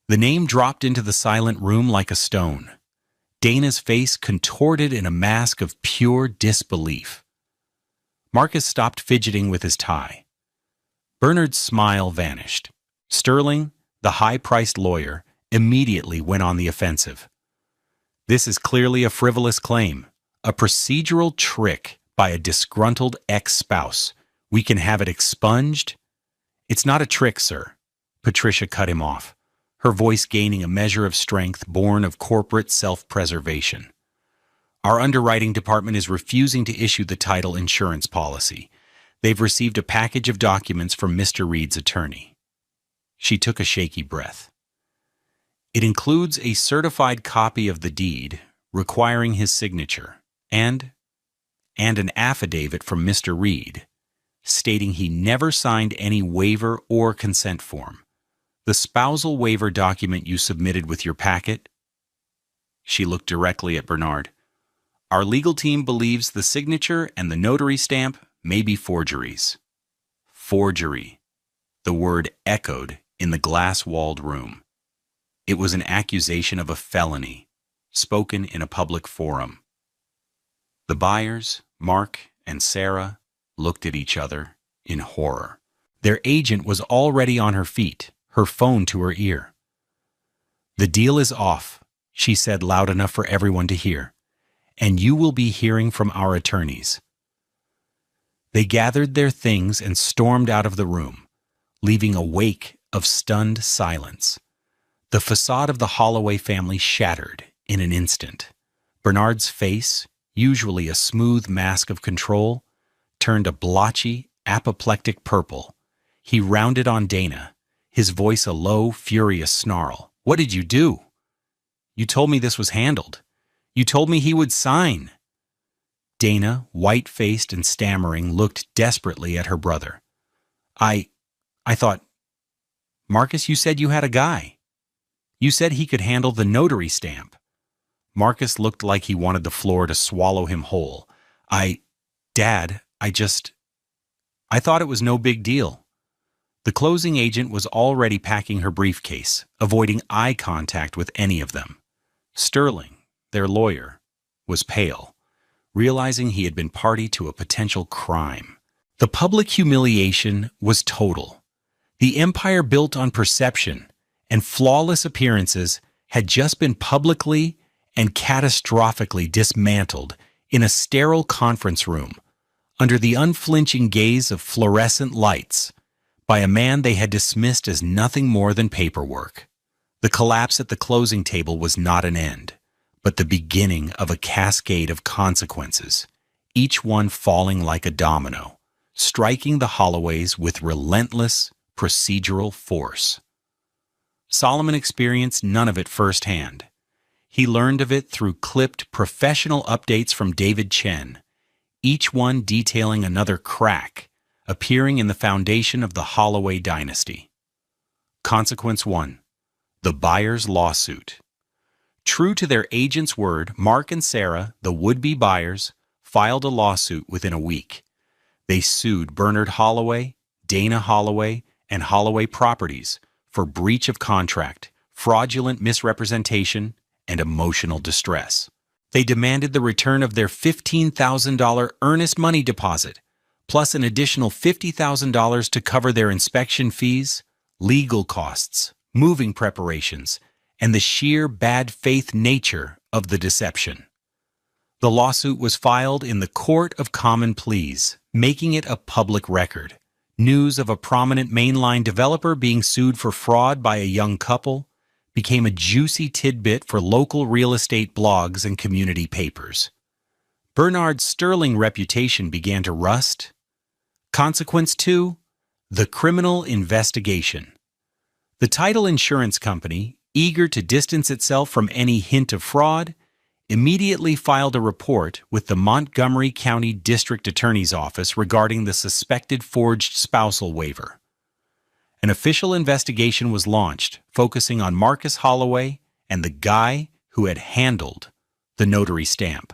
The name dropped into the silent room like a stone. Dana's face contorted in a mask of pure disbelief. Marcus stopped fidgeting with his tie. Bernard's smile vanished. Sterling, the high-priced lawyer, immediately went on the offensive. "This is clearly a frivolous claim, a procedural trick by a disgruntled ex-spouse. We can have it expunged." "It's not a trick, sir," Patricia cut him off, her voice gaining a measure of strength born of corporate self-preservation. "Our underwriting department is refusing to issue the title insurance policy. They've received a package of documents from Mr. Reed's attorney." She took a shaky breath. "It includes a certified copy of the deed requiring his signature and an affidavit from Mr. Reed stating he never signed any waiver or consent form. The spousal waiver document you submitted with your packet." She looked directly at Bernard. "Our legal team believes the signature and the notary stamp may be forgeries." Forgery. The word echoed in the glass-walled room. It was an accusation of a felony, spoken in a public forum. The buyers, Mark and Sarah, looked at each other in horror. Their agent was already on her feet, her phone to her ear. "The deal is off," she said loud enough for everyone to hear, "and you will be hearing from our attorneys." They gathered their things and stormed out of the room, leaving a wake of stunned silence. The facade of the Holloway family shattered in an instant. Bernard's face, usually a smooth mask of control, turned a blotchy, apoplectic purple. He rounded on Dana, his voice a low, furious snarl. "What did you do? You told me this was handled. You told me he would sign." Dana, white-faced and stammering, looked desperately at her brother. I thought, Marcus, you said you had a guy. You said he could handle the notary stamp." Marcus looked like he wanted the floor to swallow him whole. Dad, I thought it was no big deal." The closing agent was already packing her briefcase, avoiding eye contact with any of them. Sterling, their lawyer, was pale, realizing he had been party to a potential crime. The public humiliation was total. The empire built on perception and flawless appearances had just been publicly and catastrophically dismantled in a sterile conference room, under the unflinching gaze of fluorescent lights, by a man they had dismissed as nothing more than paperwork. The collapse at the closing table was not an end, but the beginning of a cascade of consequences, each one falling like a domino, striking the Holloways with relentless, procedural force. Solomon experienced none of it firsthand. He learned of it through clipped professional updates from David Chen, each one detailing another crack, appearing in the foundation of the Holloway dynasty. Consequence 1. The buyer's lawsuit. True to their agent's word, Mark and Sarah, the would-be buyers, filed a lawsuit within a week. They sued Bernard Holloway, Dana Holloway, and Holloway Properties for breach of contract, fraudulent misrepresentation, and emotional distress. They demanded the return of their $15,000 earnest money deposit, plus an additional $50,000 to cover their inspection fees, legal costs, moving preparations, and the sheer bad faith nature of the deception. The lawsuit was filed in the Court of Common Pleas, making it a public record. News of a prominent mainline developer being sued for fraud by a young couple became a juicy tidbit for local real estate blogs and community papers. Bernard's sterling reputation began to rust. Consequence 2. The criminal investigation. The title insurance company, eager to distance itself from any hint of fraud, immediately filed a report with the Montgomery County District Attorney's Office regarding the suspected forged spousal waiver. An official investigation was launched, focusing on Marcus Holloway and the guy who had handled the notary stamp.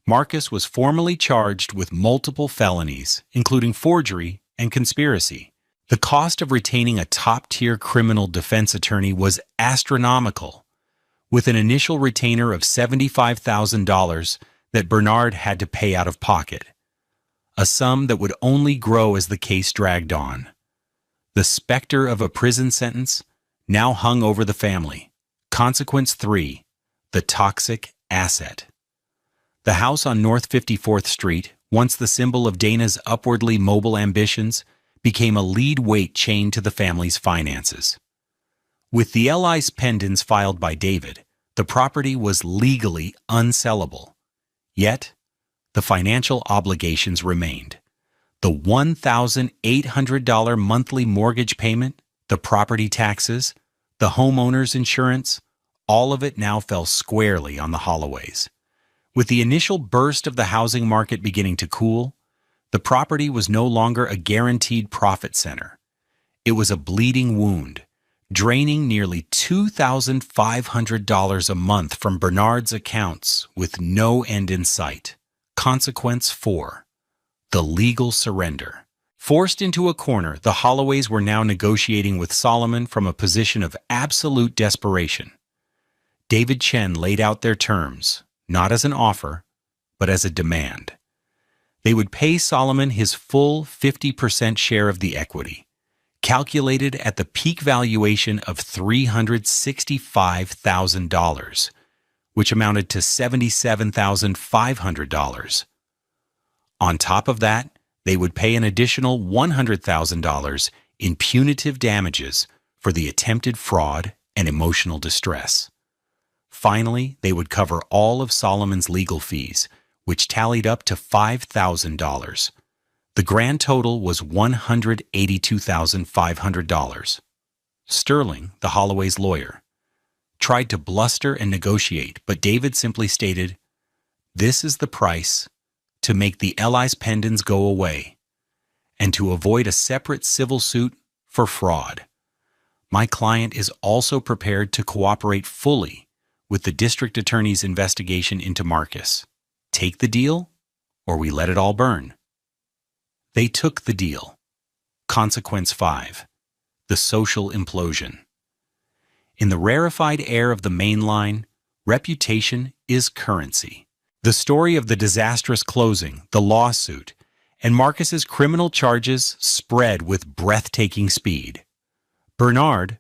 Marcus was formally charged with multiple felonies, including forgery and conspiracy. The cost of retaining a top-tier criminal defense attorney was astronomical, with an initial retainer of $75,000 that Bernard had to pay out of pocket, a sum that would only grow as the case dragged on. The specter of a prison sentence now hung over the family. Consequence 3. The toxic asset. The house on North 54th Street, once the symbol of Dana's upwardly mobile ambitions, became a lead weight chained to the family's finances. With the L.I.'s pendants filed by David, the property was legally unsellable. Yet, the financial obligations remained. The $1,800 monthly mortgage payment, the property taxes, the homeowner's insurance, all of it now fell squarely on the Holloways. With the initial burst of the housing market beginning to cool, the property was no longer a guaranteed profit center. It was a bleeding wound, draining nearly $2,500 a month from Bernard's accounts with no end in sight. Consequence 4. The legal surrender. Forced into a corner, the Holloways were now negotiating with Solomon from a position of absolute desperation. David Chen laid out their terms, not as an offer, but as a demand. They would pay Solomon his full 50% share of the equity, calculated at the peak valuation of $365,000, which amounted to $77,500. On top of that, they would pay an additional $100,000 in punitive damages for the attempted fraud and emotional distress. Finally, they would cover all of Solomon's legal fees, which tallied up to $5,000. The grand total was $182,500. Sterling, the Holloway's lawyer, tried to bluster and negotiate, but David simply stated, "This is the price to make the L.I.'s pendants go away, and to avoid a separate civil suit for fraud. My client is also prepared to cooperate fully with the district attorney's investigation into Marcus. Take the deal, or we let it all burn." They took the deal. Consequence 5. The social implosion. In the rarefied air of the main line, reputation is currency. The story of the disastrous closing, the lawsuit, and Marcus's criminal charges spread with breathtaking speed. Bernard,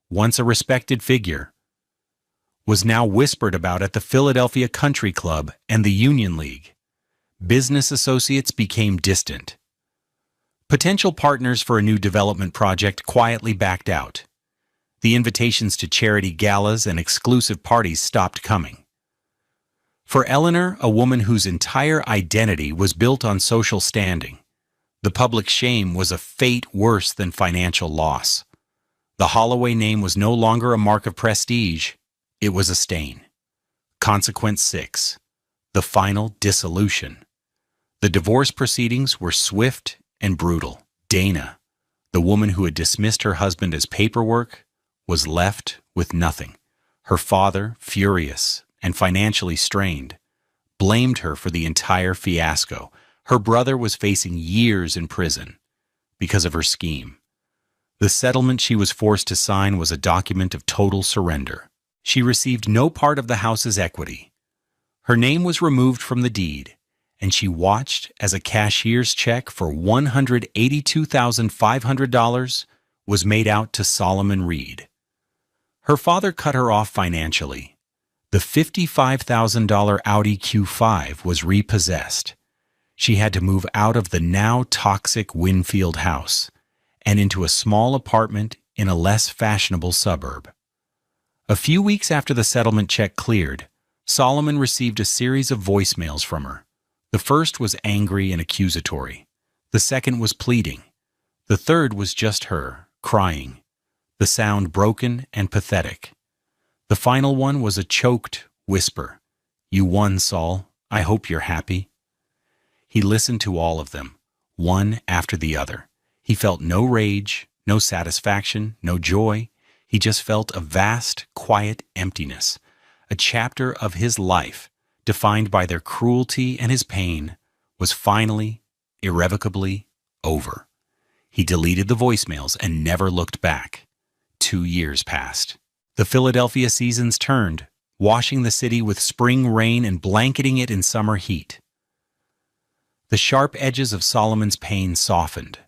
once a respected figure, was now whispered about at the Philadelphia Country Club and the Union League. Business associates became distant. Potential partners for a new development project quietly backed out. The invitations to charity galas and exclusive parties stopped coming. For Eleanor, a woman whose entire identity was built on social standing, the public shame was a fate worse than financial loss. The Holloway name was no longer a mark of prestige, it was a stain. Consequence 6. The final dissolution. The divorce proceedings were swift and brutal. Dana, the woman who had dismissed her husband as paperwork, was left with nothing. Her father, furious and financially strained, blamed her for the entire fiasco. Her brother was facing years in prison because of her scheme. The settlement she was forced to sign was a document of total surrender. She received no part of the house's equity. Her name was removed from the deed, and she watched as a cashier's check for $182,500 was made out to Solomon Reed. Her father cut her off financially. The $55,000 Audi Q5 was repossessed. She had to move out of the now toxic Winfield house and into a small apartment in a less fashionable suburb. A few weeks after the settlement check cleared, Solomon received a series of voicemails from her. The first was angry and accusatory. The second was pleading. The third was just her, crying, the sound broken and pathetic. The final one was a choked whisper. "You won, Saul. I hope you're happy." He listened to all of them, one after the other. He felt no rage, no satisfaction, no joy. He just felt a vast, quiet emptiness, a chapter of his life, defined by their cruelty and his pain, was finally, irrevocably over. He deleted the voicemails and never looked back. 2 years passed. The Philadelphia seasons turned, washing the city with spring rain and blanketing it in summer heat. The sharp edges of Solomon's pain softened,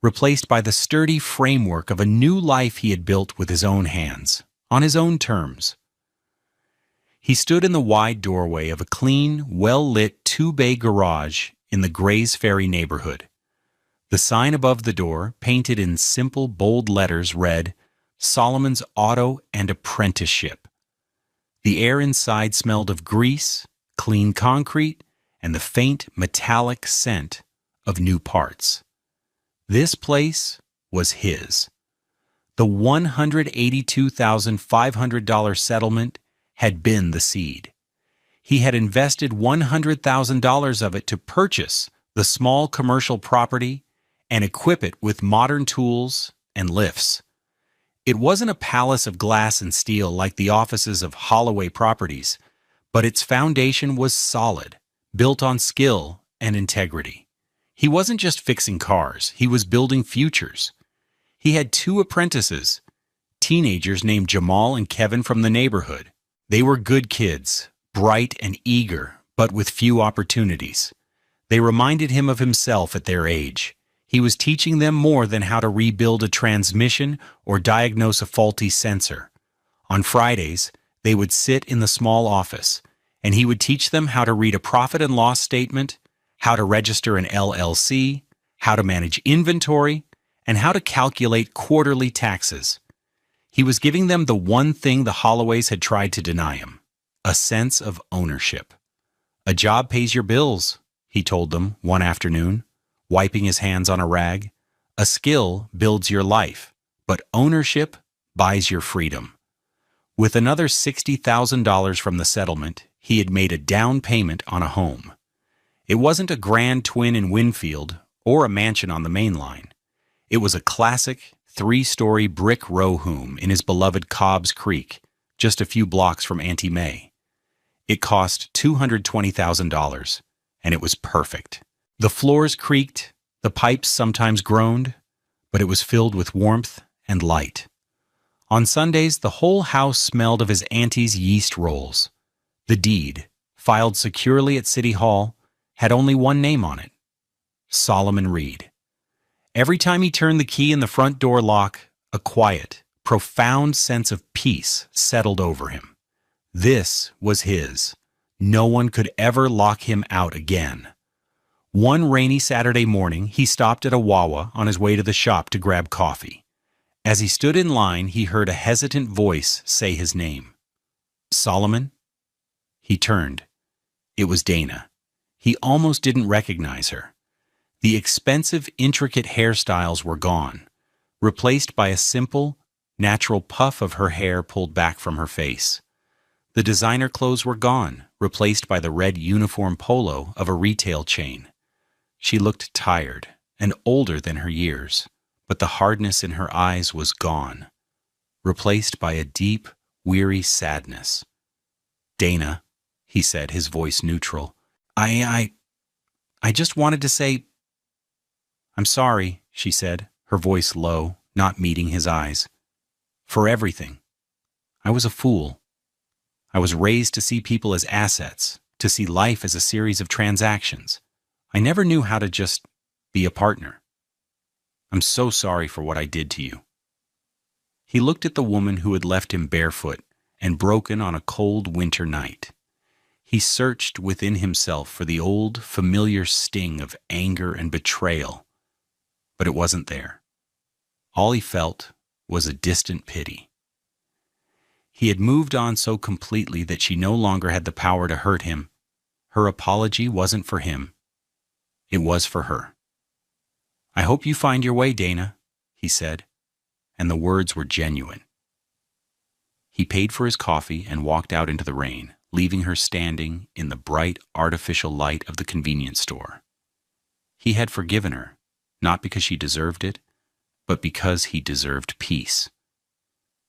replaced by the sturdy framework of a new life he had built with his own hands, on his own terms. He stood in the wide doorway of a clean, well-lit 2-bay garage in the Grays Ferry neighborhood. The sign above the door, painted in simple, bold letters, read, "Solomon's Auto and Apprenticeship." The air inside smelled of grease, clean concrete, and the faint, metallic scent of new parts. This place was his. The $182,500 settlement had been the seed. He had invested $100,000 of it to purchase the small commercial property and equip it with modern tools and lifts. It wasn't a palace of glass and steel like the offices of Holloway Properties, but its foundation was solid, built on skill and integrity. He wasn't just fixing cars, he was building futures. He had 2 apprentices, teenagers named Jamal and Kevin from the neighborhood. They were good kids, bright and eager, but with few opportunities. They reminded him of himself at their age. He was teaching them more than how to rebuild a transmission or diagnose a faulty sensor. On Fridays, they would sit in the small office, and he would teach them how to read a profit and loss statement, how to register an LLC, how to manage inventory, and how to calculate quarterly taxes. He was giving them the one thing the Holloways had tried to deny him, a sense of ownership. "A job pays your bills," he told them one afternoon, wiping his hands on a rag. "A skill builds your life, but ownership buys your freedom." With another $60,000 from the settlement, he had made a down payment on a home. It wasn't a grand twin in Winfield or a mansion on the main line. It was a classic 3-story brick row home in his beloved Cobb's Creek, just a few blocks from Auntie May. It cost $220,000, and it was perfect. The floors creaked, the pipes sometimes groaned, but it was filled with warmth and light. On Sundays, the whole house smelled of his auntie's yeast rolls. The deed, filed securely at City Hall, had only one name on it: Solomon Reed. Every time he turned the key in the front door lock, a quiet, profound sense of peace settled over him. This was his. No one could ever lock him out again. One rainy Saturday morning, he stopped at a Wawa on his way to the shop to grab coffee. As he stood in line, he heard a hesitant voice say his name. "Solomon?" He turned. It was Dana. He almost didn't recognize her. The expensive, intricate hairstyles were gone, replaced by a simple, natural puff of her hair pulled back from her face. The designer clothes were gone, replaced by the red uniform polo of a retail chain. She looked tired and older than her years, but the hardness in her eyes was gone, replaced by a deep, weary sadness. "Dana," he said, his voice neutral, I just wanted to say—" "I'm sorry," she said, her voice low, not meeting his eyes. "For everything. I was a fool. I was raised to see people as assets, to see life as a series of transactions. I never knew how to just be a partner. I'm so sorry for what I did to you." He looked at the woman who had left him barefoot and broken on a cold winter night. He searched within himself for the old, familiar sting of anger and betrayal, but it wasn't there. All he felt was a distant pity. He had moved on so completely that she no longer had the power to hurt him. Her apology wasn't for him. It was for her. "I hope you find your way, Dana," he said, and the words were genuine. He paid for his coffee and walked out into the rain, leaving her standing in the bright, artificial light of the convenience store. He had forgiven her, not because she deserved it, but because he deserved peace.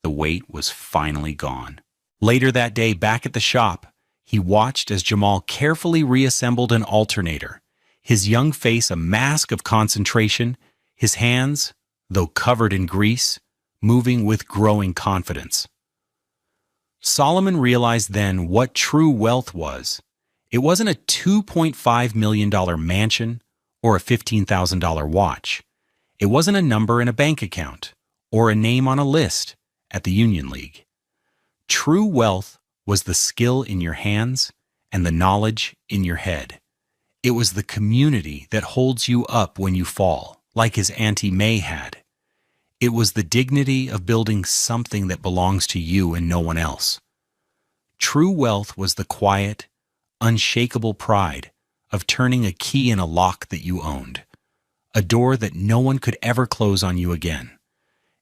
The weight was finally gone. Later that day, back at the shop, he watched as Jamal carefully reassembled an alternator, his young face a mask of concentration, his hands, though covered in grease, moving with growing confidence. Solomon realized then what true wealth was. It wasn't a $2.5 million mansion or a $15,000 watch. It wasn't a number in a bank account or a name on a list at the Union League. True wealth was the skill in your hands and the knowledge in your head. It was the community that holds you up when you fall, like his Auntie May had. It was the dignity of building something that belongs to you and no one else. True wealth was the quiet, unshakable pride of turning a key in a lock that you owned, a door that no one could ever close on you again.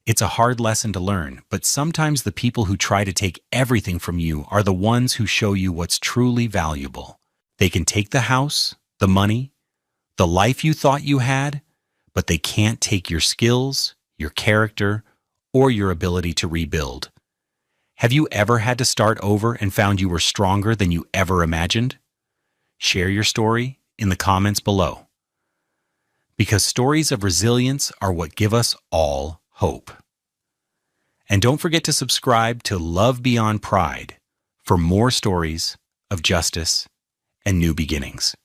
It's a hard lesson to learn, but sometimes the people who try to take everything from you are the ones who show you what's truly valuable. They can take the house, the money, the life you thought you had, but they can't take your skills, your character, or your ability to rebuild. Have you ever had to start over and found you were stronger than you ever imagined? Share your story in the comments below. Because stories of resilience are what give us all hope. And don't forget to subscribe to Love Beyond Pride for more stories of justice and new beginnings.